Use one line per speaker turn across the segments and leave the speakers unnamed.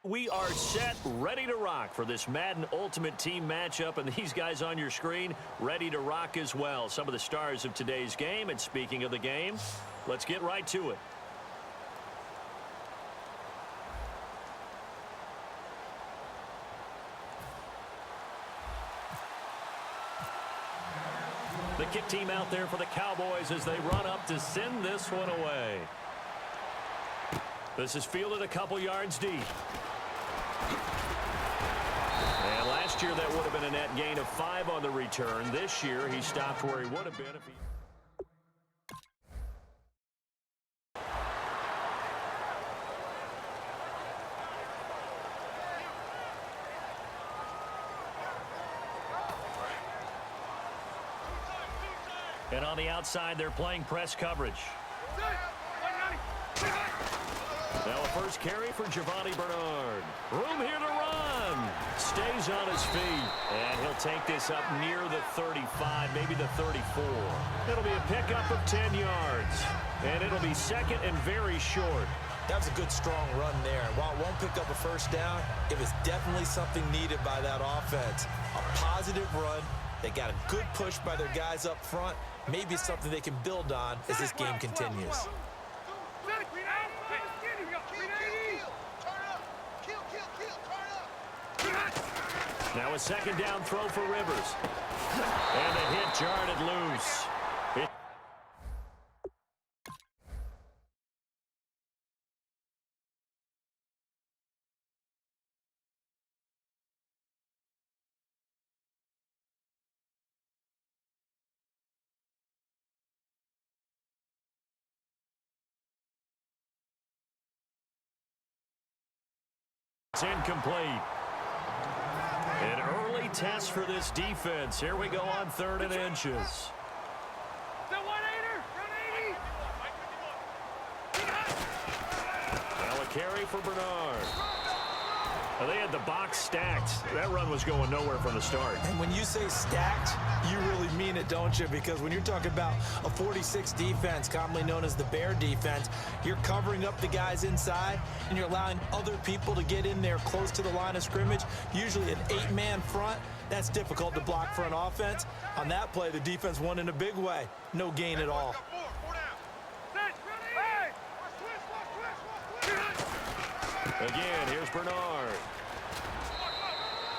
We are set, ready to rock for this Madden Ultimate Team matchup, and these guys on your screen ready to rock as well. Some of the stars of today's game, and speaking of the game, let's get right to it. The kick team out there for the Cowboys as they run up to send this one away. This is fielded a couple yards deep. And last year that would have been a net gain of 5 on the return. This year he stopped where he would have been if he... And on the outside, they're playing press coverage. Now a first carry for Giovanni Bernard. Room here to run. Stays on his feet. And he'll take this up near the 35, maybe the 34. It'll be a pickup of 10 yards. And it'll be second and very short.
That was a good, strong run there. While it won't pick up a first down, it was definitely something needed by that offense. A positive run. They got a good push by their guys up front. Maybe it's something they can build on as this game continues.
Now a second down throw for Rivers. And the hit jarred it loose. It's incomplete. An early test for this defense. Here we go on 3rd and inches. Now a carry for Bernard. Well, they had the box stacked. That run was going nowhere from the start.
And when you say stacked, you really mean it, don't you? Because when you're talking about a 46 defense, commonly known as the Bear defense, you're covering up the guys inside, and you're allowing other people to get in there close to the line of scrimmage, usually an 8-man front. That's difficult to block for an offense. On that play, the defense won in a big way. No gain at all.
Again, here's Bernard.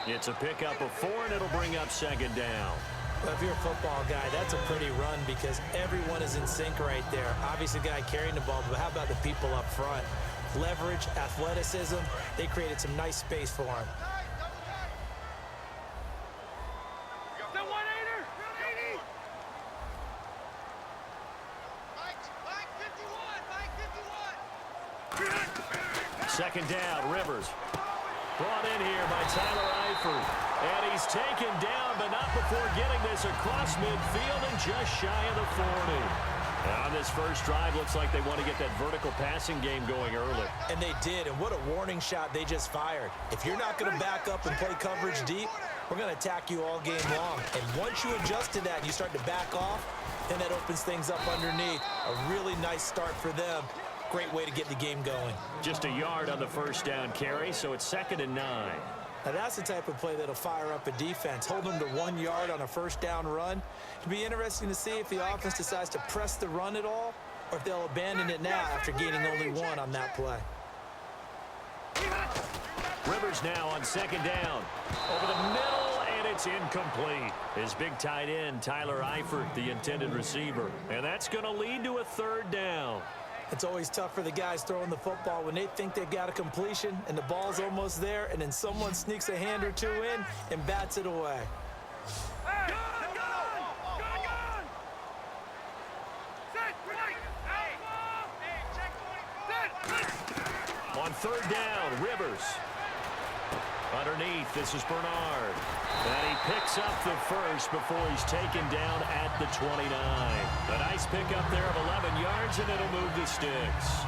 It's a pickup of 4, and it'll bring up second down.
Well, if you're a football guy, that's a pretty run because everyone is in sync right there. Obviously, the guy carrying the ball, but how about the people up front? Leverage, athleticism, they created some nice space for him.
Second down, Rivers. Brought in here by Tyler Eifert. And he's taken down, but not before getting this across midfield and just shy of the 40. On this first drive, looks like they want to get that vertical passing game going early.
And they did, and what a warning shot they just fired. If you're not going to back up and play coverage deep, we're going to attack you all game long. And once you adjust to that and you start to back off, then that opens things up underneath. A really nice start for them. Great way to get the game going.
Just a yard on the first down carry, so it's 2nd and 9.
Now that's the type of play that'll fire up a defense. Hold them to 1 yard on a first down run. It'll be interesting to see if the offense decides to press the run at all, or if they'll abandon it now after gaining only 1 on that play.
Rivers now on 2nd down. Over the middle, and it's incomplete. His big tight end, Tyler Eifert, the intended receiver. And that's going to lead to a 3rd down.
It's always tough for the guys throwing the football when they think they've got a completion and the ball's almost there, and then someone sneaks a hand or 2 in and bats it away.
On 3rd down, Rivers. Underneath, this is Bernard. And he picks up the first before he's taken down at the 29. A nice pickup there of 11 yards, and it'll move the sticks.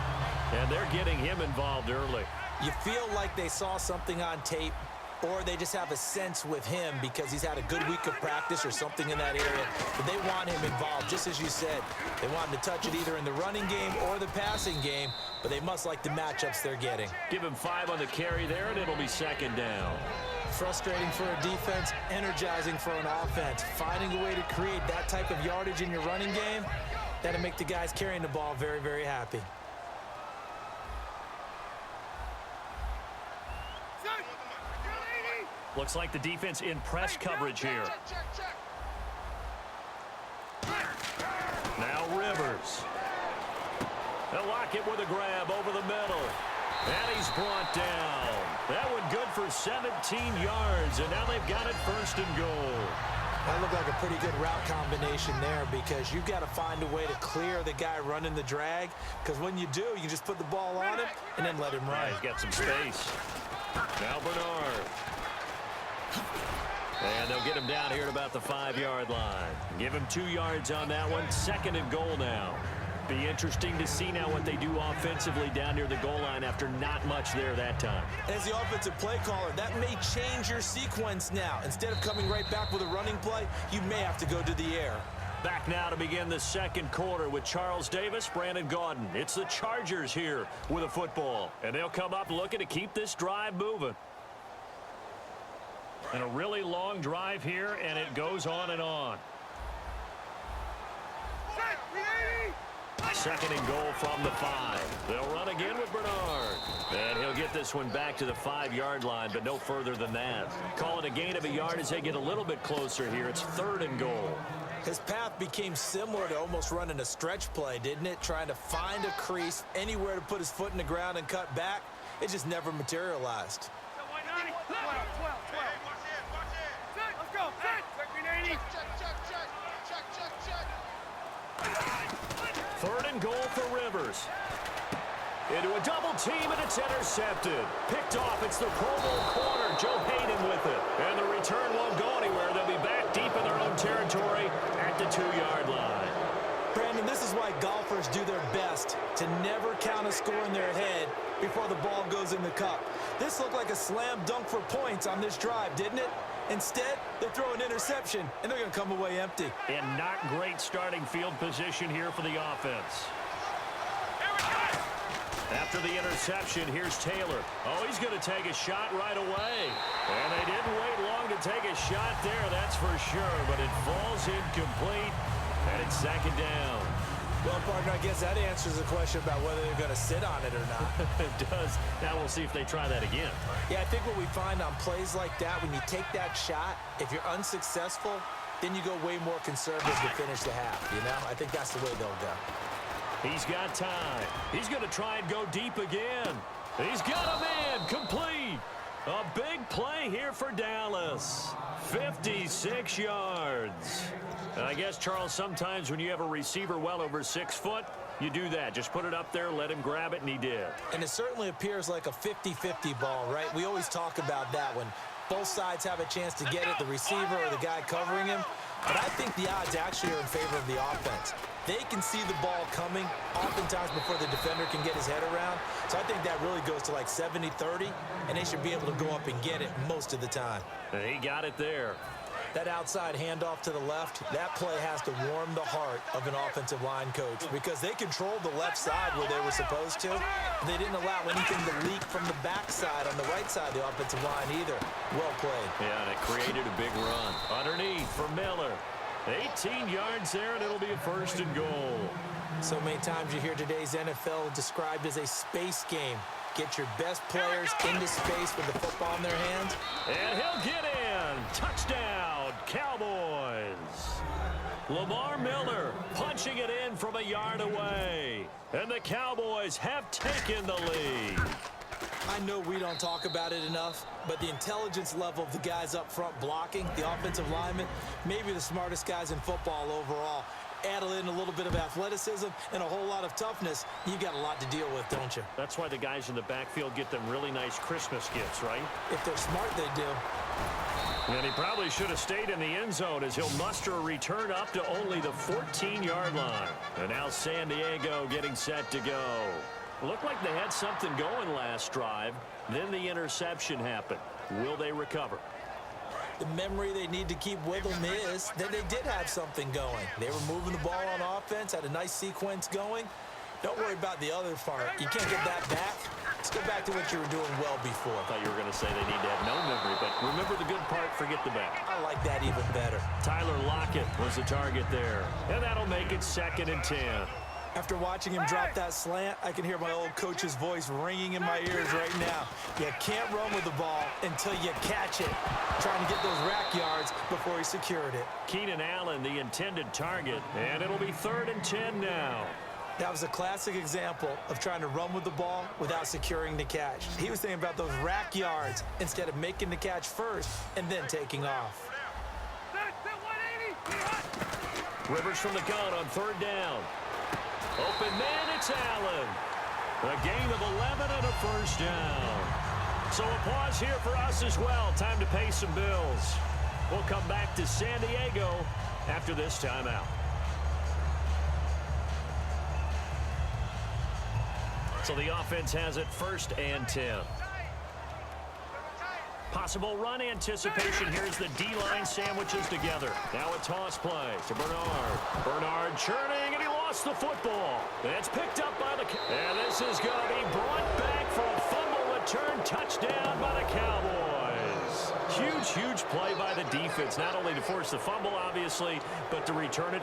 And they're getting him involved early.
You feel like they saw something on tape or they just have a sense with him because he's had a good week of practice or something in that area. But they want him involved, just as you said. They want him to touch it either in the running game or the passing game, but they must like the matchups they're getting.
Give him 5 on the carry there, and it'll be second down.
Frustrating for a defense, energizing for an offense. Finding a way to create that type of yardage in your running game, that'll make the guys carrying the ball very, very happy.
Looks like the defense in press coverage here. Now Rivers. They'll lock it with a grab over the middle. And he's brought down. That one good for 17 yards, and now they've got it first and goal.
That looked like a pretty good route combination there because you've got to find a way to clear the guy running the drag, because when you do, you can just put the ball on him and then let him run.
Yeah, he's got some space. Now Bernard. And they'll get him down here at about the 5-yard line. Give him 2 yards on that one. Second and goal now. Be interesting to see now what they do offensively down near the goal line after not much there that time.
As the offensive play caller, that may change your sequence now. Instead of coming right back with a running play, you may have to go to the air.
Back now to begin the second quarter with Charles Davis, Brandon Gaudin. It's the Chargers here with a football. And they'll come up looking to keep this drive moving. And a really long drive here, and it goes on and on. Second and goal from the 5. They'll run again with Bernard. And he'll get this one back to the 5-yard line, but no further than that. Call it a gain of a yard as they get a little bit closer here. It's third and goal.
His path became similar to almost running a stretch play, didn't it? Trying to find a crease, anywhere to put his foot in the ground and cut back. It just never materialized.
Third and goal for Rivers. Into a double team, and it's intercepted. Picked off. It's the Pro Bowl corner, Joe Hayden with it. And the return won't go anywhere. They'll be back deep in their own territory at the 2-yard line.
Brandon, this is why golfers do their best to never count a score in their head before the ball goes in the cup. This looked like a slam dunk for points on this drive, didn't it? Instead, they throw an interception, and they're going to come away empty.
And not great starting field position here for the offense. After the interception, here's Taylor. Oh, he's going to take a shot right away. And they didn't wait long to take a shot there, that's for sure. But it falls incomplete, and it's second down.
Well, partner, I guess that answers the question about whether they're going to sit on it or not.
It does. Now we'll see if they try that again.
Yeah, I think what we find on plays like that, when you take that shot, if you're unsuccessful, then you go way more conservative to finish the half, you know? I think that's the way they'll go.
He's got time. He's going to try and go deep again. He's got a man complete. A big play here for Dallas. 56 yards. And I guess, Charles, sometimes when you have a receiver well over 6 foot, you do that. Just put it up there, let him grab it, and he did. And
it certainly appears like a 50-50 ball, right? We always talk about that when both sides have a chance to get it, the receiver or the guy covering him. But I think the odds actually are in favor of the offense. They can see the ball coming oftentimes before the defender can get his head around. So I think that really goes to like 70-30, and they should be able to go up and get it most of the time.
And he got it there.
That outside handoff to the left, that play has to warm the heart of an offensive line coach because they controlled the left side where they were supposed to. They didn't allow anything to leak from the backside on the right side of the offensive line either. Well played.
Yeah, and it created a big run. Underneath for Miller. 18 yards there, and it'll be a first and goal.
So many times you hear today's NFL described as a space game. Get your best players into space with the football in their hands.
And he'll get in. Touchdown, Cowboys. Lamar Miller punching it in from a yard away. And the Cowboys have taken the lead.
I know we don't talk about it enough, but the intelligence level of the guys up front blocking, the offensive linemen, maybe the smartest guys in football overall. Add in a little bit of athleticism and a whole lot of toughness, you've got a lot to deal with, don't you?
That's why the guys in the backfield get them really nice Christmas gifts, right?
If they're smart, they do.
And he probably should have stayed in the end zone as he'll muster a return up to only the 14-yard line. And now San Diego getting set to go. Looked like they had something going last drive. Then the interception happened. Will they recover?
The memory they need to keep with them is that they did have something going. They were moving the ball on offense, had a nice sequence going. Don't worry about the other part. You can't get that back. Let's go back to what you were doing well before.
I thought you were going to say they need to have no memory, but remember the good part, forget the bad.
I like that even better.
Tyler Lockett was the target there, and that'll make it 2nd and 10.
After watching him drop that slant, I can hear my old coach's voice ringing in my ears right now. You can't run with the ball until you catch it. Trying to get those rack yards before he secured it.
Keenan Allen, the intended target, and it'll be 3rd and 10 now.
That was a classic example of trying to run with the ball without securing the catch. He was thinking about those rack yards instead of making the catch first and then taking off.
Rivers from the gun on 3rd down. Open man, it's Allen. A gain of 11 and a 1st down. So a pause here for us as well. Time to pay some bills. We'll come back to San Diego after this timeout. So the offense has it 1st and 10. Possible run anticipation. Here's the D-line sandwiches together. Now a toss play to Bernard. Bernard churning, and he lost the football. It's picked up by the... And this is going to be brought back for a fumble return touchdown by the Cowboys. Huge, huge play by the defense, not only to force the fumble, obviously, but to return it.